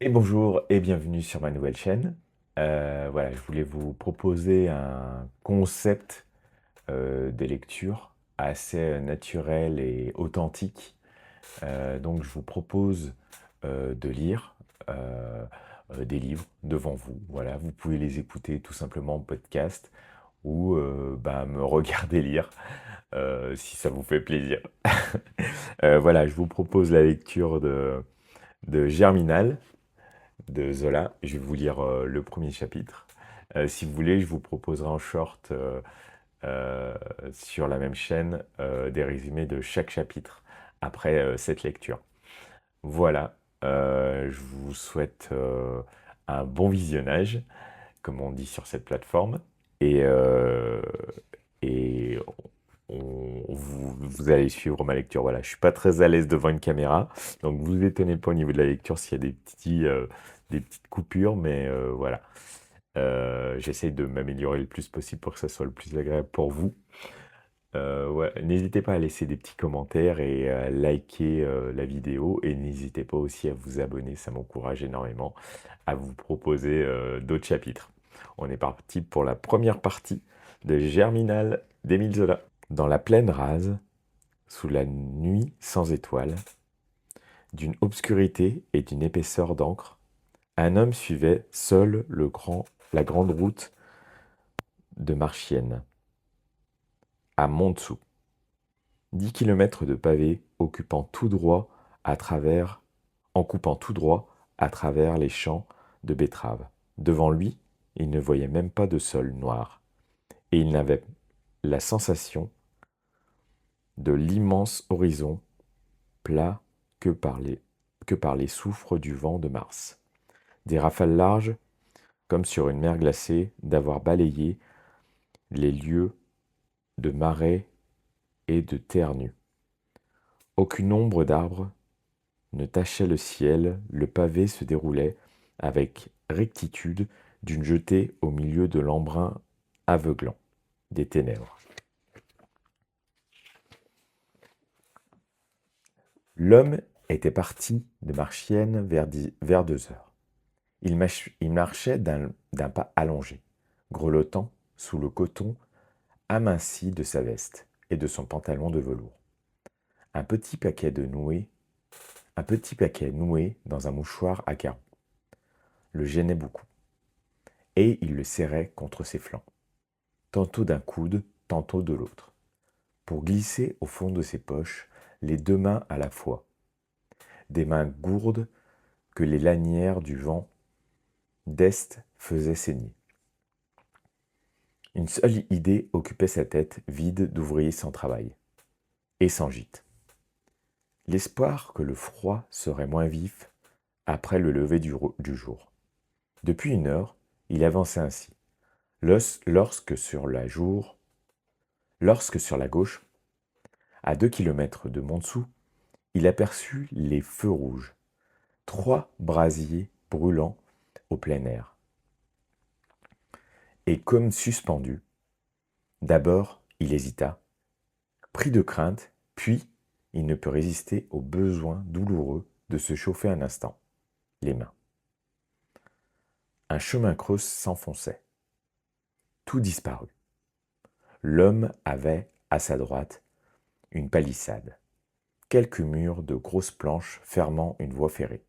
Et bonjour et bienvenue sur ma nouvelle chaîne. Voilà, je voulais vous proposer un concept de lecture assez naturel et authentique. Donc je vous propose de lire des livres devant vous. Voilà, vous pouvez les écouter tout simplement en podcast ou me regarder lire si ça vous fait plaisir. Voilà, je vous propose la lecture de Germinal de Zola. Je vais vous lire le premier chapitre. Si vous voulez, je vous proposerai en short euh, sur la même chaîne des résumés de chaque chapitre après cette lecture. Voilà, je vous souhaite un bon visionnage, comme on dit sur cette plateforme. Et, euh, et vous allez suivre ma lecture. Voilà, je suis pas très à l'aise devant une caméra, donc vous étonnez pas au niveau de la lecture s'il y a des petites coupures, mais voilà. J'essaie de m'améliorer le plus possible pour que ça soit le plus agréable pour vous. Ouais, n'hésitez pas à laisser des petits commentaires et à liker la vidéo, et n'hésitez pas aussi à vous abonner, ça m'encourage énormément à vous proposer d'autres chapitres. On est parti pour la première partie de Germinal d'Émile Zola. Dans la plaine rase, sous la nuit sans étoiles, d'une obscurité et d'une épaisseur d'encre, un homme suivait seul la grande route de Marchienne, à Montsou. 10 kilomètres de pavés en coupant tout droit à travers les champs de betteraves. Devant lui, il ne voyait même pas de sol noir, et il n'avait la sensation de l'immense horizon plat que par les souffles du vent de Mars. Des rafales larges, comme sur une mer glacée, d'avoir balayé les lieux de marais et de terre nue. Aucune ombre d'arbre ne tachait le ciel, le pavé se déroulait avec rectitude d'une jetée au milieu de l'embrun aveuglant des ténèbres. L'homme était parti de Marchienne vers 2 heures. Il marchait d'un pas allongé, grelottant sous le coton aminci de sa veste et de son pantalon de velours. Un petit paquet un petit paquet noué dans un mouchoir à carreaux, le gênait beaucoup, et il le serrait contre ses flancs, tantôt d'un coude, tantôt de l'autre, pour glisser au fond de ses poches les 2 mains à la fois, des mains gourdes que les lanières du vent d'Est faisaient saigner. Une seule idée occupait sa tête vide d'ouvrier sans travail et sans gîte. L'espoir que le froid serait moins vif après le lever du jour. Depuis 1 heure, il avançait ainsi. Lorsque sur la gauche, à 2 kilomètres de Montsou, il aperçut les feux rouges, 3 brasiers brûlant au plein air. Et comme suspendu, d'abord il hésita, pris de crainte, puis il ne put résister au besoin douloureux de se chauffer un instant les mains. Un chemin creux s'enfonçait. Tout disparut. L'homme avait, à sa droite, une palissade, quelques murs de grosses planches fermant une voie ferrée,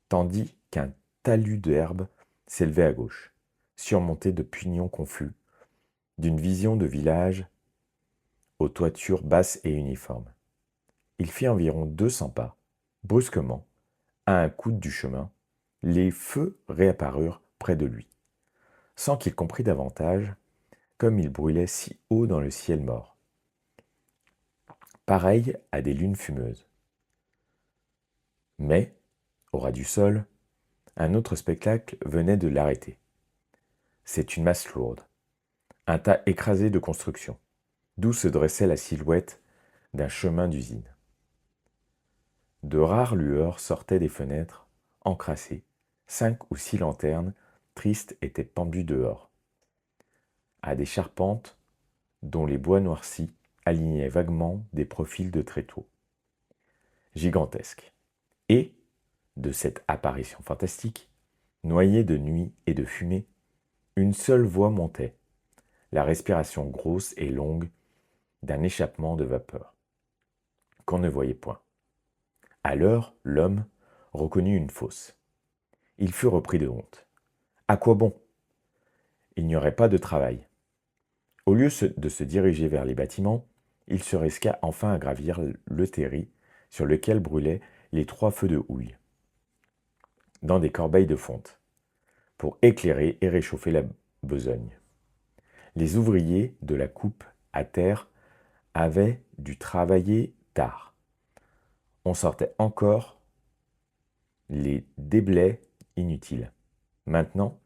tandis qu'un talus d'herbe s'élevait à gauche, surmonté de pignons confus, d'une vision de village aux toitures basses et uniformes. Il fit environ 200 pas. Brusquement, à un coude du chemin, les feux réapparurent près de lui, sans qu'il comprît davantage, comme ils brûlaient si haut dans le ciel mort, pareils à des lunes fumeuses. Mais, au ras du sol, un autre spectacle venait de l'arrêter. C'est une masse lourde, un tas écrasé de constructions, d'où se dressait la silhouette d'un chemin d'usine. De rares lueurs sortaient des fenêtres, encrassées. 5 ou 6 lanternes tristes étaient pendues dehors, à des charpentes dont les bois noircis alignaient vaguement des profils de tréteaux, gigantesques. Et, de cette apparition fantastique, noyée de nuit et de fumée, une seule voix montait, la respiration grosse et longue d'un échappement de vapeur, qu'on ne voyait point. Alors, l'homme reconnut une fosse. Il fut repris de honte. À quoi bon? Il n'y aurait pas de travail. Au lieu de se diriger vers les bâtiments, il se risqua enfin à gravir le terri sur lequel brûlaient les 3 feux de houille, dans des corbeilles de fonte, pour éclairer et réchauffer la besogne. Les ouvriers de la coupe à terre avaient dû travailler tard. On sortait encore les déblais inutiles. Maintenant,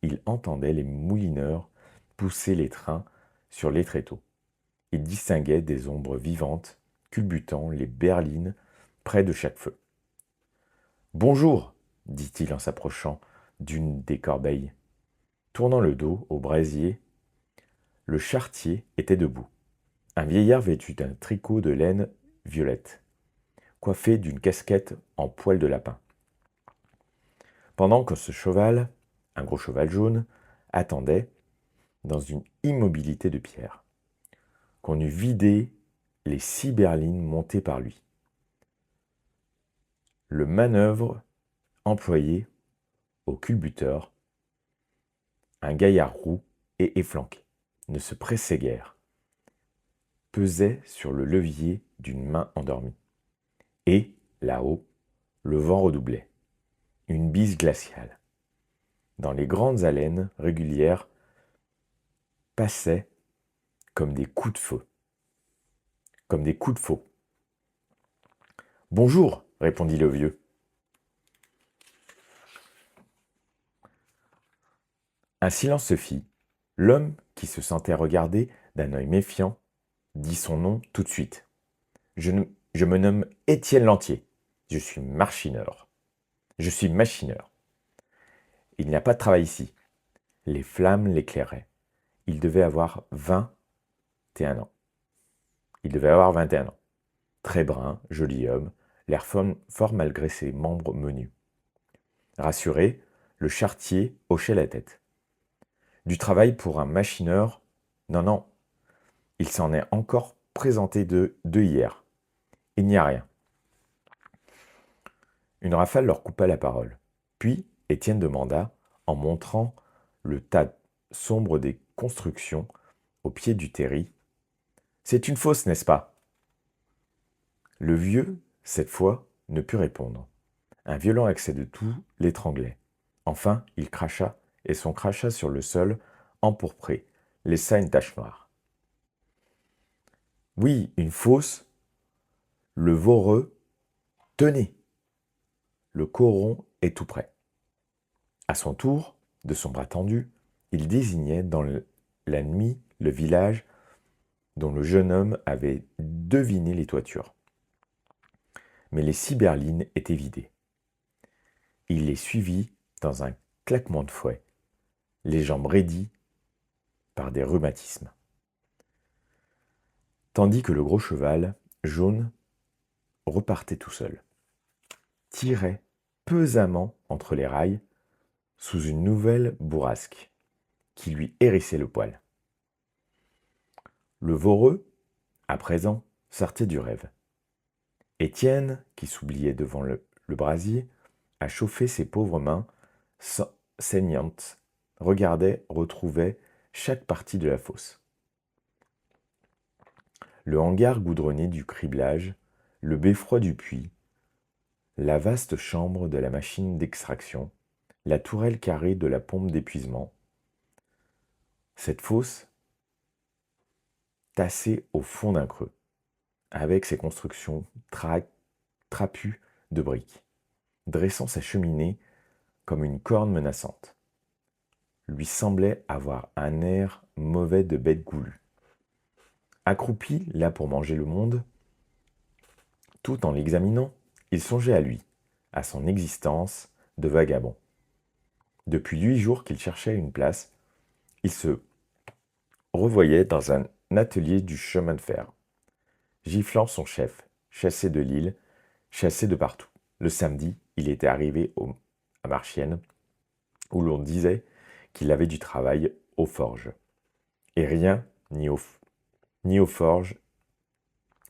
il entendait les moulineurs pousser les trains sur les tréteaux. Il distinguait des ombres vivantes culbutant les berlines près de chaque feu. « Bonjour !» dit-il en s'approchant d'une des corbeilles. Tournant le dos au brasier, le charretier était debout. Un vieillard vêtu d'un tricot de laine violette, coiffé d'une casquette en poil de lapin. Pendant que ce cheval, un gros cheval jaune, attendait, dans une immobilité de pierre, qu'on eût vidé les 6 berlines montées par lui. Le manœuvre employé au culbuteur, un gaillard roux et efflanqué, ne se pressait guère, pesait sur le levier d'une main endormie. Et, là-haut, le vent redoublait, une bise glaciale. Dans les grandes haleines régulières passaient comme des coups de feu. Comme des coups de faux. « Bonjour !» répondit le vieux. Un silence se fit. L'homme, qui se sentait regarder d'un œil méfiant, dit son nom tout de suite. Je me nomme Étienne Lantier. Je suis machineur. Il n'y a pas de travail ici. Les flammes l'éclairaient. Il devait avoir 21 ans. Très brun, joli homme, l'air fort malgré ses membres menus. Rassuré, le charretier hochait la tête. Du travail pour un machineur? Non, non. Il s'en est encore présenté deux hier. Il n'y a rien. Une rafale leur coupa la parole. Puis, Étienne demanda, en montrant le tas sombre des constructions au pied du terri. C'est une fosse, n'est-ce pas? Le vieux, cette fois, ne put répondre. Un violent accès de toux l'étranglait. Enfin, il cracha, et son crachat sur le sol, empourpré, laissa une tache noire. Oui, une fosse. Le Voreux. Tenez! Le coron est tout près. À son tour, de son bras tendu, il désignait dans la nuit le village dont le jeune homme avait deviné les toitures. Mais les 6 berlines étaient vidées. Il les suivit dans un claquement de fouet, les jambes raidies par des rhumatismes. Tandis que le gros cheval, jaune, repartait tout seul, tirait pesamment entre les rails sous une nouvelle bourrasque qui lui hérissait le poil. Le Voreux, à présent, sortait du rêve. Étienne, qui s'oubliait devant le brasier, à chauffer ses pauvres mains saignantes, retrouvait chaque partie de la fosse. Le hangar goudronné du criblage, le beffroi du puits, la vaste chambre de la machine d'extraction, la tourelle carrée de la pompe d'épuisement. Cette fosse, tassée au fond d'un creux, avec ses constructions trapues de briques, dressant sa cheminée comme une corne menaçante, lui semblait avoir un air mauvais de bête goulue. Accroupi là pour manger le monde, tout en l'examinant, il songeait à lui, à son existence de vagabond. Depuis 8 jours qu'il cherchait une place, il se revoyait dans un atelier du chemin de fer, giflant son chef, chassé de l'île, chassé de partout. Le samedi, il était arrivé à Marchienne, où l'on disait qu'il avait du travail aux forges. Et rien, ni aux forges,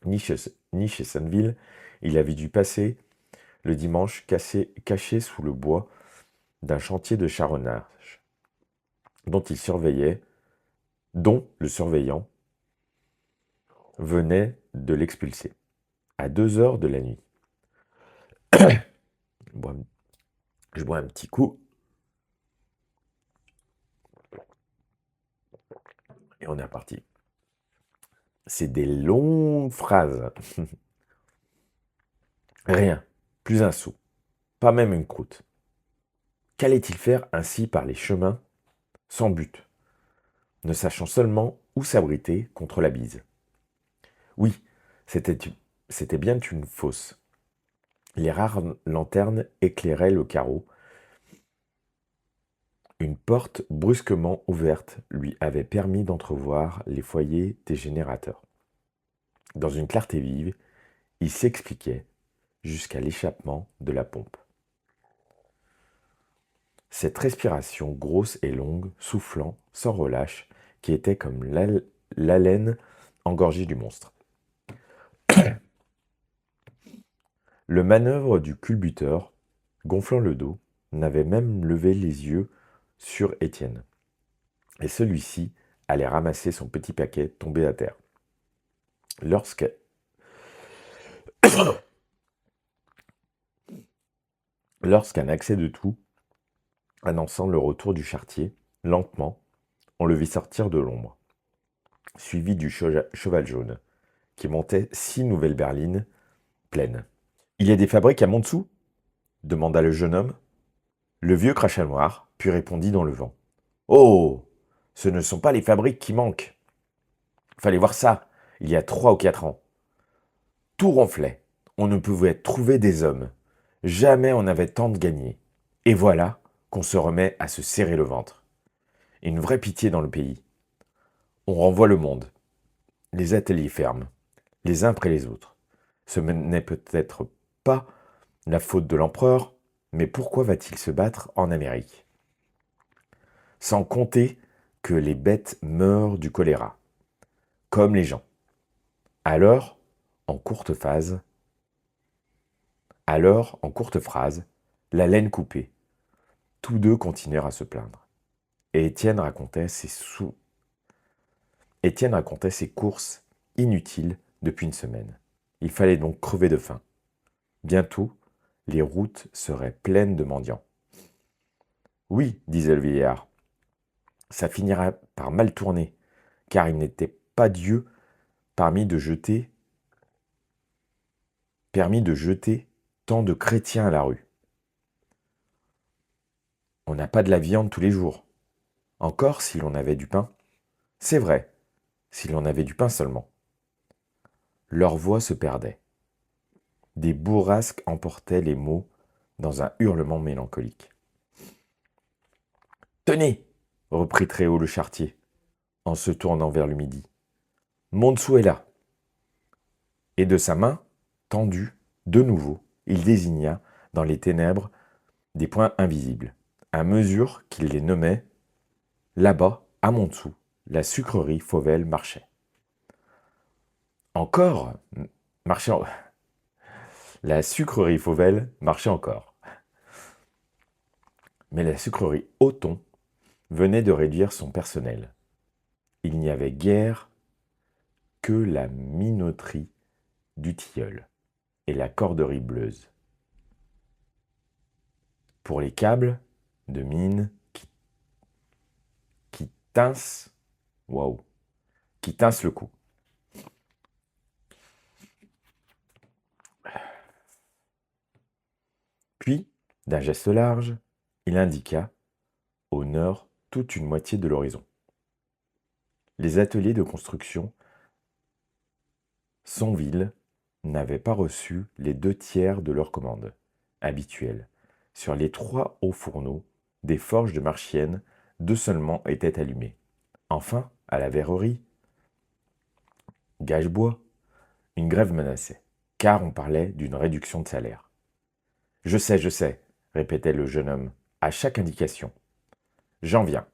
ni chez Sonneville, il avait dû passer le dimanche caché sous le bois d'un chantier de charronnage, dont le surveillant venait de l'expulser, à 2 heures de la nuit. Je bois un petit coup, et on est reparti. C'est des longues phrases. Rien, plus un sou, pas même une croûte. Qu'allait-il faire ainsi par les chemins, sans but, ne sachant seulement où s'abriter contre la bise? Oui, c'était bien une fosse. Les rares lanternes éclairaient le carreau. Une porte brusquement ouverte lui avait permis d'entrevoir les foyers des générateurs. Dans une clarté vive, il s'expliquait jusqu'à l'échappement de la pompe. Cette respiration grosse et longue, soufflant, sans relâche, qui était comme l'haleine engorgée du monstre. Le manœuvre du culbuteur, gonflant le dos, n'avait même levé les yeux sur Étienne. Et celui-ci allait ramasser son petit paquet tombé à terre. Lorsqu'un accès de toux, annonçant le retour du charretier, lentement, on le vit sortir de l'ombre, suivi du cheval jaune, qui montait 6 nouvelles berlines pleines. « Il y a des fabriques à Montsou ?» demanda le jeune homme. Le vieux cracha noir, puis répondit dans le vent. « Oh, ce ne sont pas les fabriques qui manquent. Fallait voir ça, il y a 3 ou 4 ans. Tout ronflait, on ne pouvait trouver des hommes. Jamais on n'avait tant de gagnés. Et voilà qu'on se remet à se serrer le ventre. Une vraie pitié dans le pays. On renvoie le monde. Les ateliers ferment, les uns après les autres. Ce n'est peut-être pas la faute de l'empereur, mais pourquoi va-t-il se battre en Amérique? Sans compter que les bêtes meurent du choléra, comme les gens. Alors, en courte phrase, la laine coupée, tous deux continuèrent à se plaindre. Et Étienne racontait ses courses inutiles depuis une semaine. Il fallait donc crever de faim. Bientôt, les routes seraient pleines de mendiants. Oui, disait le vieillard, ça finira par mal tourner, car il n'était pas Dieu permis de jeter tant de chrétiens à la rue. On n'a pas de la viande tous les jours. Encore si l'on avait du pain. C'est vrai, si l'on avait du pain seulement. Leur voix se perdait. Des bourrasques emportaient les mots dans un hurlement mélancolique. « Tenez !» reprit très haut le charretier, en se tournant vers le midi. « Montsou est là !» Et de sa main, tendue, de nouveau, il désigna, dans les ténèbres, des points invisibles, à mesure qu'il les nommait. Là-bas, à Montsou, la sucrerie Fauvel marchait. Encore marchait. La sucrerie Fauvel marchait encore. Mais la sucrerie Othon venait de réduire son personnel. Il n'y avait guère que la minoterie du tilleul et la corderie bleuze. Pour les câbles de mine qui tincent le cou. Puis, d'un geste large, il indiqua, au nord, toute une moitié de l'horizon. Les ateliers de construction Sonville n'avaient pas reçu les 2 tiers de leurs commandes habituelles. Sur les 3 hauts fourneaux des forges de Marchienne, 2 seulement étaient allumés. Enfin, à la verrerie, Gagebois, une grève menaçait, car on parlait d'une réduction de salaire. je sais, répétait le jeune homme, à chaque indication. J'en viens.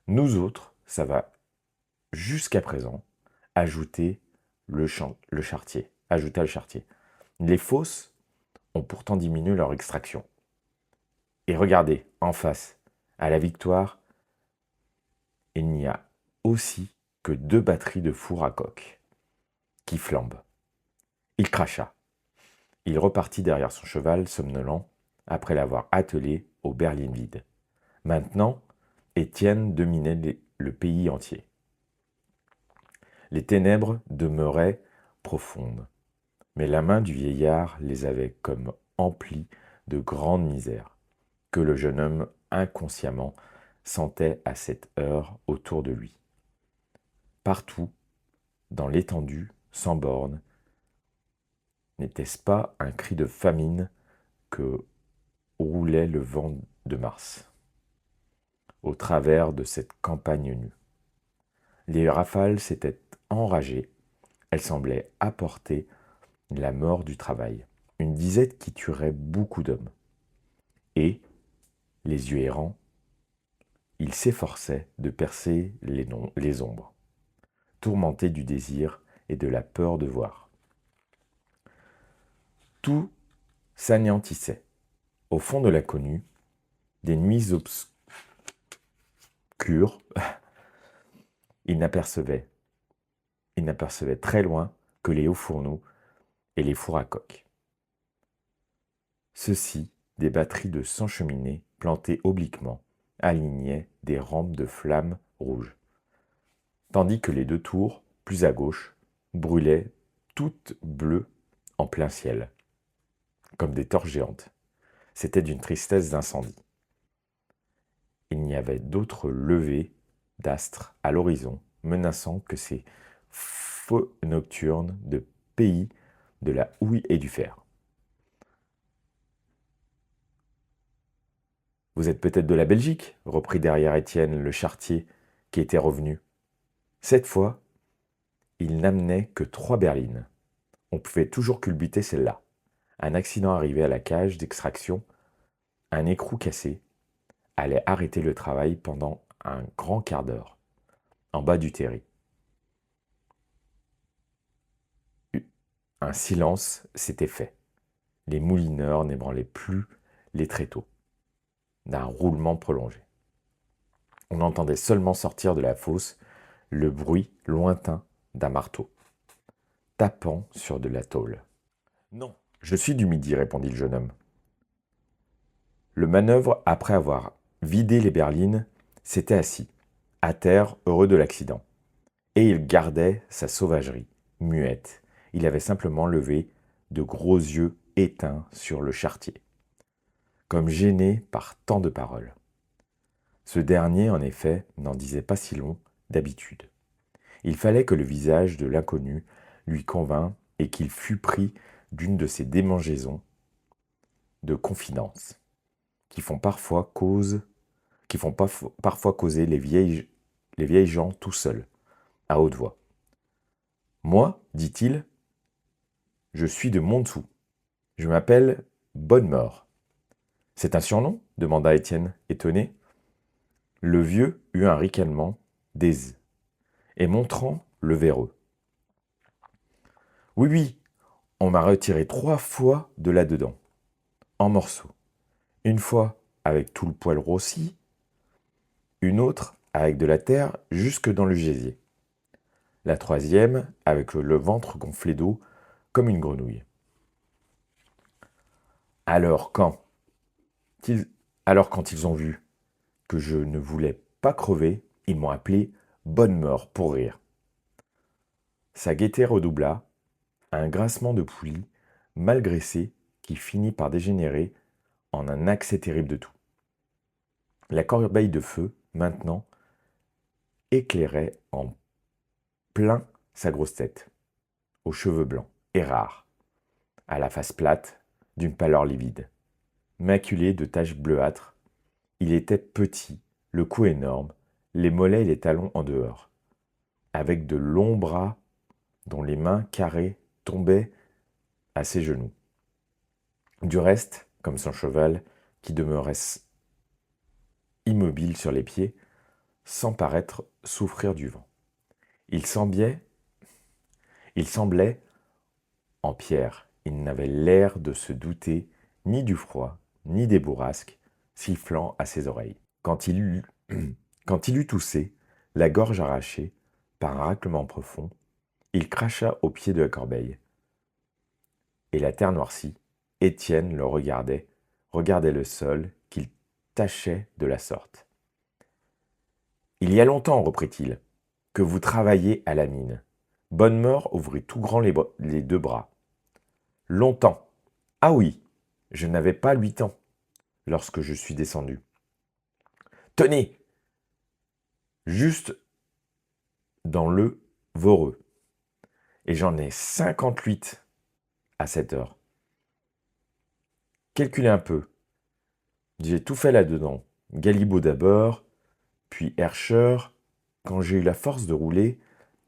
Nous autres, ça va jusqu'à présent, ajouter le chartier. Ajouta le chartier. Les fosses ont pourtant diminué leur extraction. Et regardez, en face, à la Victoire, il n'y a aussi que 2 batteries de fours à coque qui flambent. Il cracha. Il repartit derrière son cheval somnolent après l'avoir attelé aux berlines vides. Maintenant, Étienne dominait le pays entier. Les ténèbres demeuraient profondes, mais la main du vieillard les avait comme emplies de grande misère, que le jeune homme inconsciemment sentait à cette heure autour de lui. Partout, dans l'étendue, sans bornes, n'était-ce pas un cri de famine que roulait le vent de Mars, au travers de cette campagne nue. Les rafales s'étaient enragées, elles semblaient apporter la mort du travail, une disette qui tuerait beaucoup d'hommes. Et, les yeux errants, il s'efforçait de percer les ombres, tourmenté du désir et de la peur de voir. Tout s'anéantissait. Au fond de l'inconnu, des nuits obscures, il n'apercevait très loin que les hauts fourneaux et les fours à coque. Ceux-ci, des batteries de 100 cheminées plantées obliquement, alignaient des rampes de flammes rouges, tandis que les 2 tours, plus à gauche, brûlaient toutes bleues en plein ciel, comme des torches géantes. C'était d'une tristesse d'incendie. Il n'y avait d'autre levée d'astres à l'horizon, menaçant que ces feux nocturnes de pays de la houille et du fer. Vous êtes peut-être de la Belgique, reprit derrière Étienne le charretier qui était revenu. Cette fois, il n'amenait que 3 berlines. On pouvait toujours culbuter celle-là. Un accident arrivé à la cage d'extraction, un écrou cassé, allait arrêter le travail pendant un grand quart d'heure, en bas du terri. Un silence s'était fait. Les moulineurs n'ébranlaient plus les tréteaux d'un roulement prolongé. On entendait seulement sortir de la fosse le bruit lointain d'un marteau, tapant sur de la tôle. Non, je suis du Midi, répondit le jeune homme. Le manœuvre, après avoir vidé les berlines, s'était assis, à terre, heureux de l'accident. Et il gardait sa sauvagerie, muette. Il avait simplement levé de gros yeux éteints sur le charretier, comme gêné par tant de paroles. Ce dernier, en effet, n'en disait pas si long d'habitude. Il fallait que le visage de l'inconnu lui convînt et qu'il fût pris d'une de ces démangeaisons de confidence qui font parfois causer les vieilles gens tout seuls, à haute voix. Moi, dit-il, je suis de Montsou. Je m'appelle Bonnemort. C'est un surnom demanda Étienne, étonné. Le vieux eut un ricanement d'aise, et montrant le véreux. Oui, oui, on m'a retiré 3 fois de là-dedans, en morceaux. Une fois avec tout le poil rossi, une autre avec de la terre jusque dans le gésier. La troisième avec le ventre gonflé d'eau comme une grenouille. Alors quand ils ont vu que je ne voulais pas crever, ils m'ont appelé Bonnemort pour rire. Sa gaieté redoubla, un grincement de poulie mal graissé qui finit par dégénérer en un accès terrible de tout. La corbeille de feu, maintenant, éclairait en plein sa grosse tête, aux cheveux blancs et rares, à la face plate, d'une pâleur livide. Maculé de taches bleuâtres, il était petit, le cou énorme, les mollets et les talons en dehors, avec de longs bras dont les mains carrées tombaient à ses genoux. Du reste, comme son cheval qui demeurait immobile sur les pieds, sans paraître souffrir du vent. Il semblait en pierre. Il n'avait l'air de se douter ni du froid, ni des bourrasques sifflant à ses oreilles. Quand il eut toussé, la gorge arrachée, par un raclement profond, il cracha au pied de la corbeille. Et la terre noircie, Étienne le regardait le sol qu'il tachait de la sorte. Il y a longtemps, reprit-il, que vous travaillez à la mine. Bonnemort ouvrit tout grand les deux bras. Longtemps. Ah oui, je n'avais pas 8 ans lorsque je suis descendu. Tenez, juste dans le Voreux. Et j'en ai 58 à cette heure. Calculez un peu. J'ai tout fait là-dedans. Galibo d'abord, puis Herrscher, quand j'ai eu la force de rouler,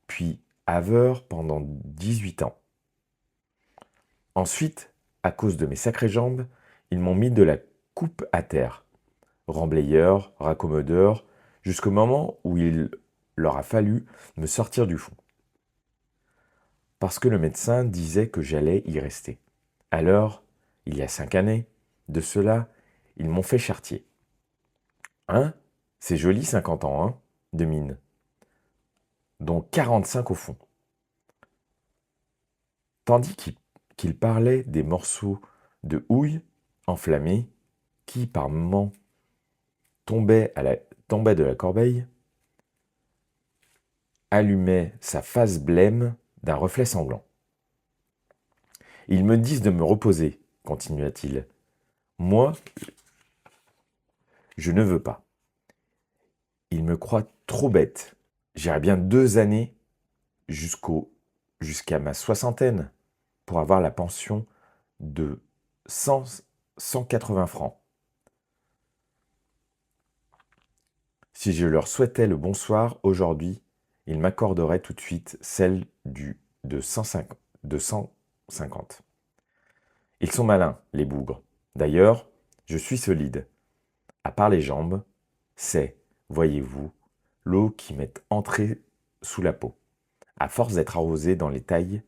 puis Haveur pendant 18 ans. Ensuite, à cause de mes sacrées jambes, ils m'ont mis de la coupe à terre. Remblayeur, raccommodeur, jusqu'au moment où il leur a fallu me sortir du fond. Parce que le médecin disait que j'allais y rester. Alors, il y a 5 années, de cela, ils m'ont fait charretier. Hein? C'est joli 50 ans, hein, de mine. Dont 45 au fond. Tandis qu'il parlait des morceaux de houille enflammés qui, par moments, tombaient de la corbeille, allumait sa face blême d'un reflet sanglant. Ils me disent de me reposer, continua-t-il. Moi, je ne veux pas. Ils me croient trop bête. J'irai bien 2 années jusqu'à ma soixantaine pour avoir la pension de 180 francs. Si je leur souhaitais le bonsoir aujourd'hui, ils m'accorderaient tout de suite celle de 150. Ils sont malins, les bougres. D'ailleurs, je suis solide. À part les jambes, c'est, voyez-vous, l'eau qui m'est entrée sous la peau. À force d'être arrosé dans les tailles,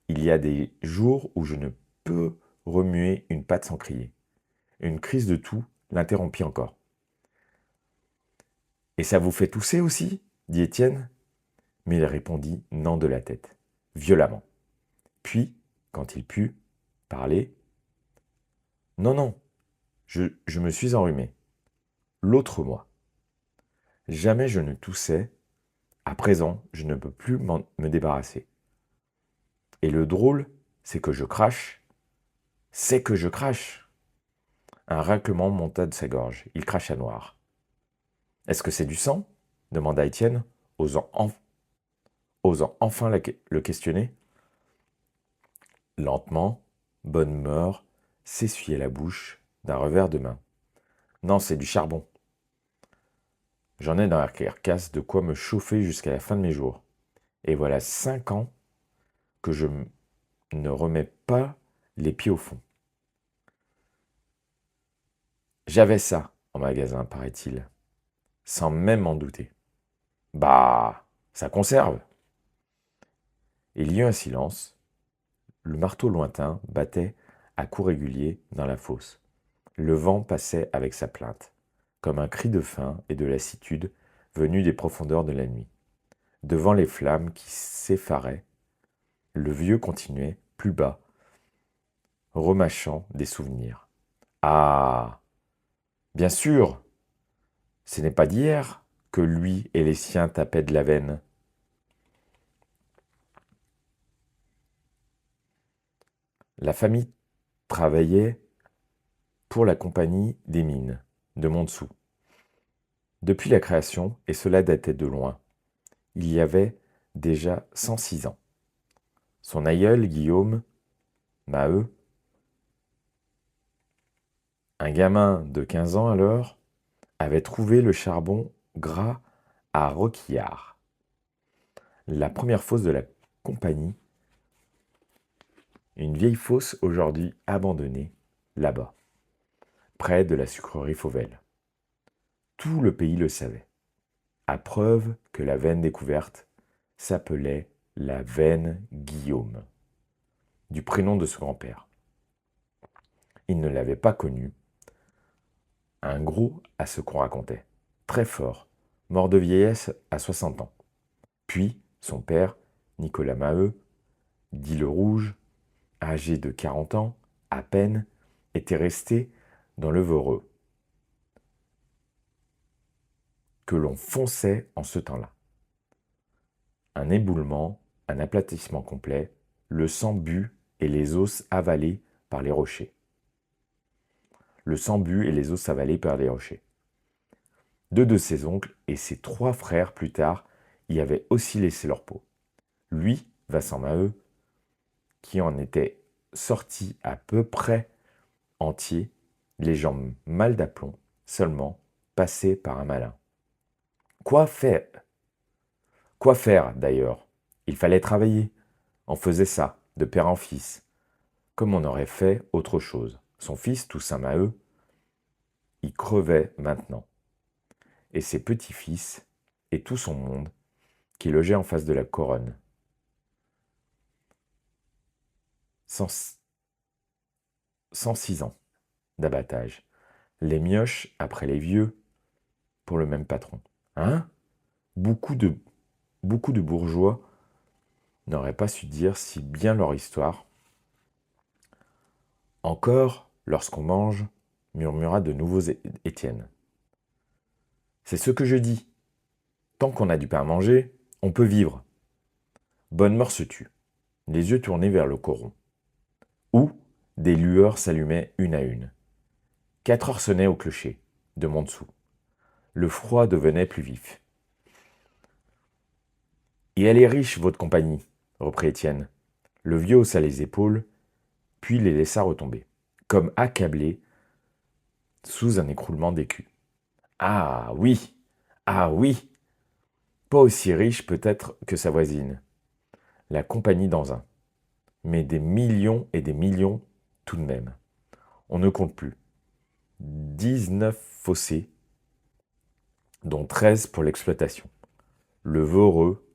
il y a des jours où je ne peux remuer une patte sans crier. Une crise de toux l'interrompit encore. Et ça vous fait tousser aussi dit Étienne. Mais il répondit non de la tête, violemment. Puis, quand il put parler, non, non, je me suis enrhumé. L'autre moi. Jamais je ne toussais. À présent, je ne peux plus me débarrasser. Et le drôle, c'est que je crache. C'est que je crache. Un raclement monta de sa gorge. Il cracha noir. Est-ce que c'est du sang demanda Étienne, osant enfin le questionner. Lentement, Bonnemort s'essuyait la bouche d'un revers de main. Non, c'est du charbon. J'en ai dans la carcasse de quoi me chauffer jusqu'à la fin de mes jours. Et voilà 5 ans que je ne remets pas les pieds au fond. J'avais ça en magasin, paraît-il, sans même m'en douter. Bah, ça conserve. Il y eut un silence. Le marteau lointain battait à coups réguliers dans la fosse. Le vent passait avec sa plainte, comme un cri de faim et de lassitude venu des profondeurs de la nuit. Devant les flammes qui s'effaraient, le vieux continuait, plus bas, remâchant des souvenirs. Ah, bien sûr, ce n'est pas d'hier que lui et les siens tapaient de la veine. La famille travaillait pour la compagnie des mines de Montsou. Depuis la création, et cela datait de loin, il y avait déjà 106 ans. Son aïeul, Guillaume Maheu, un gamin de 15 ans alors, avait trouvé le charbon gras à Roquillard, la première fosse de la compagnie, une vieille fosse aujourd'hui abandonnée, là-bas, près de la sucrerie Fauvel. Tout le pays le savait, à preuve que la veine découverte s'appelait la veine Guillaume, du prénom de son grand-père. Il ne l'avait pas connu, un gros à ce qu'on racontait, très fort, mort de vieillesse à 60 ans. Puis, son père, Nicolas Maheu, dit le Rouge, âgé de 40 ans, à peine, était resté dans le Voreux, que l'on fonçait en ce temps-là. Un éboulement, un aplatissement complet, le sang bu et les os avalés par les rochers. Le sang bu et les os avalés par les rochers. Deux de ses oncles et ses trois frères plus tard y avaient aussi laissé leur peau. Lui, Vincent Maheu, qui en était sorti à peu près entier, les jambes mal d'aplomb, seulement passé par un malin. Quoi faire Quoi faire, d'ailleurs? Il fallait travailler. On faisait ça, de père en fils, comme on aurait fait autre chose. Son fils, Toussaint Maheu, y crevait maintenant. Et ses petits-fils, et tout son monde, qui logeait en face de la couronne. 106 ans d'abattage. Les mioches après les vieux pour le même patron. Hein? Beaucoup de bourgeois n'auraient pas su dire si bien leur histoire. Encore, lorsqu'on mange, murmura de nouveau Étienne. C'est ce que je dis. Tant qu'on a du pain à manger, on peut vivre. Bonnemort se tut, les yeux tournés vers le coron, où des lueurs s'allumaient une à une. 4 heures sonnaient au clocher, de Montsou. Le froid devenait plus vif. Et elle est riche, votre compagnie, reprit Étienne. Le vieux haussa les épaules, puis les laissa retomber, comme accablé sous un écroulement d'écus. Ah oui, ah oui, pas aussi riche peut-être que sa voisine, la compagnie d'Anzin, mais des millions et des millions tout de même. On ne compte plus. 19 fossés, dont 13 pour l'exploitation. Le Voreux,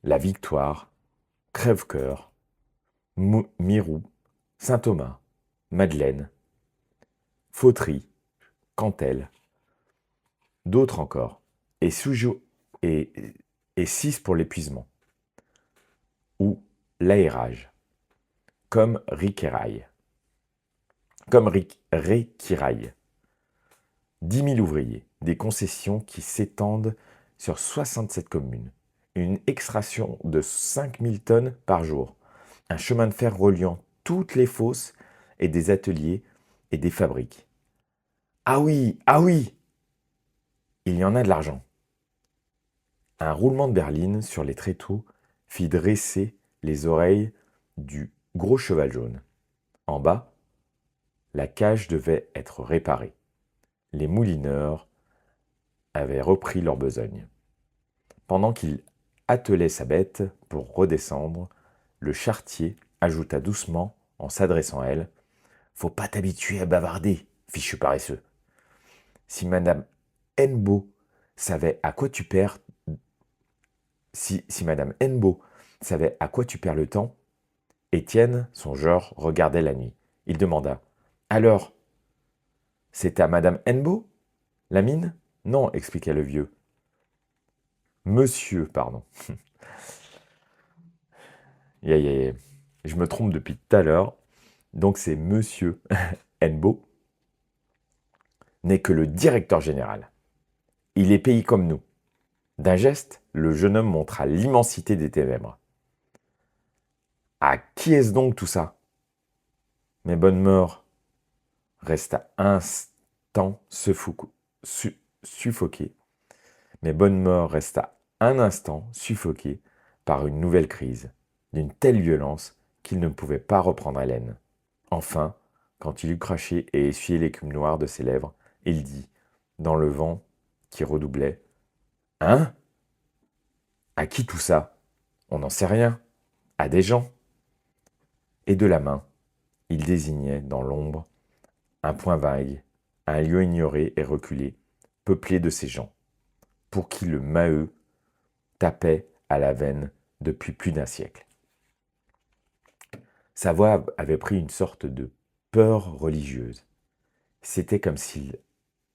la Victoire, Crèvecoeur, Mirou, Saint-Thomas, Madeleine, Fautry, Cantel, d'autres encore, et, et, et 6 pour l'épuisement, ou l'aérage, comme Riquerail. Comme Réquirail. 10 000 ouvriers, des concessions qui s'étendent sur 67 communes, une extraction de 5 000 tonnes par jour, un chemin de fer reliant toutes les fosses et des ateliers et des fabriques. Ah oui, ah oui, il y en a de l'argent. Un roulement de berline sur les tréteaux fit dresser les oreilles du gros cheval jaune. En bas, la cage devait être réparée. Les moulineurs avaient repris leur besogne. Pendant qu'il attelait sa bête pour redescendre, le charretier ajouta doucement, en s'adressant à elle, faut pas t'habituer à bavarder, fichu paresseux. Si Madame Hennebeau savait à quoi tu perds. Si Madame Hennebeau savait à quoi tu perds le temps. Étienne, songeur, regardait la nuit. Il demanda. Alors, c'est à Madame Hennebeau la mine? Non, expliqua le vieux. Monsieur, pardon. Je me trompe depuis tout à l'heure. Donc c'est Monsieur Hennebeau n'est que le directeur général. Il est payé comme nous. D'un geste, le jeune homme montra l'immensité des ténèbres. À qui est-ce donc tout ça? Mais Bonnemort resta un instant suffoqué. Mais Bonnemort resta un instant suffoqué par une nouvelle crise, d'une telle violence qu'il ne pouvait pas reprendre haleine. Enfin, quand il eut craché et essuyé l'écume noire de ses lèvres, il dit, dans le vent qui redoublait, « Hein? À qui tout ça? On n'en sait rien. À des gens. » Et de la main, Il désignait, dans l'ombre, un point vague, un lieu ignoré et reculé, peuplé de ces gens, pour qui le Maheu tapait à la veine depuis plus d'un siècle. Sa voix avait pris une sorte de peur religieuse. C'était comme s'il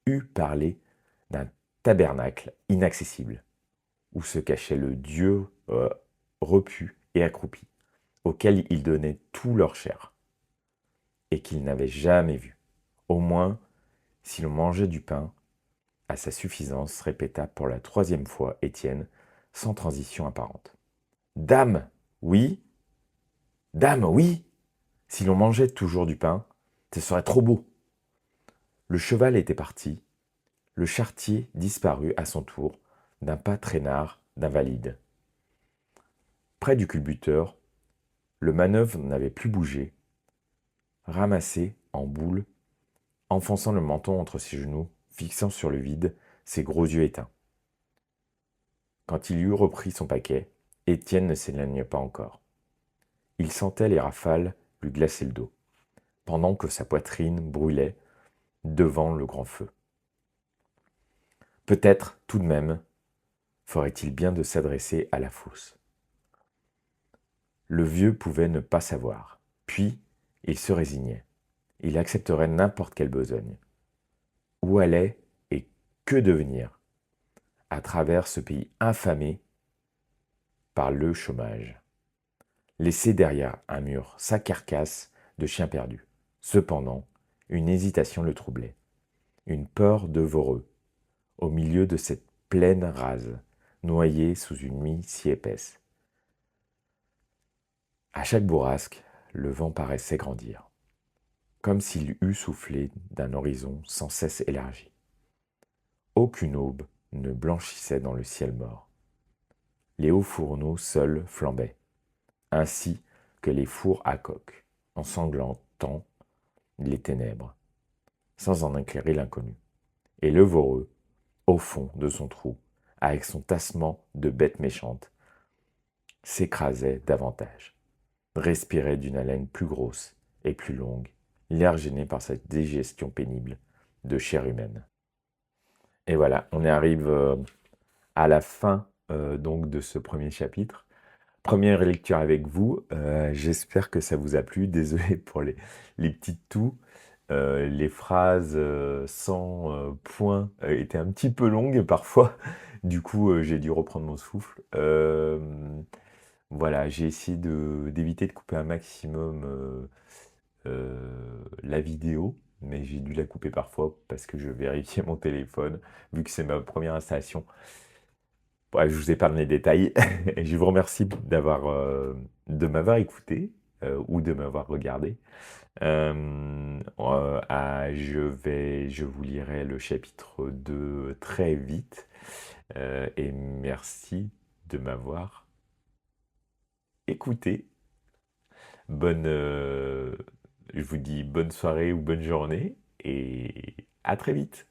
eût parlé d'un tabernacle inaccessible, où se cachait le Dieu repu et accroupi, auquel ils donnaient tout leur chair, et qu'ils n'avaient jamais vu. Au moins, si l'on mangeait du pain, à sa suffisance, répéta pour la troisième fois Étienne, sans transition apparente. Dame, oui, dame, oui. Si l'on mangeait toujours du pain, ce serait trop beau. Le cheval était parti, le charretier disparut à son tour, d'un pas traînard d'invalide. Près du culbuteur, le manœuvre n'avait plus bougé, ramassé en boule, enfonçant le menton entre ses genoux, fixant sur le vide ses gros yeux éteints. Quand il eut repris son paquet, Étienne ne s'éloigna pas encore. Il sentait les rafales lui glacer le dos, pendant que sa poitrine brûlait devant le grand feu. Peut-être, tout de même, ferait-il bien de s'adresser à la fosse. Le vieux pouvait ne pas savoir. Puis, il se résignait. Il accepterait n'importe quelle besogne. Où allait et que devenir à travers ce pays infamé par le chômage, laissé derrière un mur sa carcasse de chien perdu. Cependant, une hésitation le troublait, une peur de voreux, au milieu de cette plaine rase, noyée sous une nuit si épaisse. À chaque bourrasque, le vent paraissait grandir, comme s'il eût soufflé d'un horizon sans cesse élargi. Aucune aube ne blanchissait dans le ciel mort. Les hauts fourneaux seuls flambaient, ainsi que les fours à coque, ensanglantant les ténèbres, sans en éclairer l'inconnu. Et le voreux, au fond de son trou, avec son tassement de bête méchante, s'écrasait davantage, respirait d'une haleine plus grosse et plus longue, l'air gêné par sa digestion pénible de chair humaine. Et voilà, on arrive à la fin donc de ce premier chapitre. Première lecture avec vous. J'espère que ça vous a plu. Désolé pour les petites toux. Les phrases sans point étaient un petit peu longues parfois. Du coup, j'ai dû reprendre mon souffle. Voilà, j'ai essayé d'éviter de couper un maximum la vidéo, mais j'ai dû la couper parfois parce que je vérifiais mon téléphone, vu que c'est ma première installation. Bref, je vous épargne les détails. Et je vous remercie de m'avoir écouté ou de m'avoir regardé. Je vous lirai le chapitre 2 très vite. Et merci de m'avoir écouté. Je vous dis bonne soirée ou bonne journée et à très vite.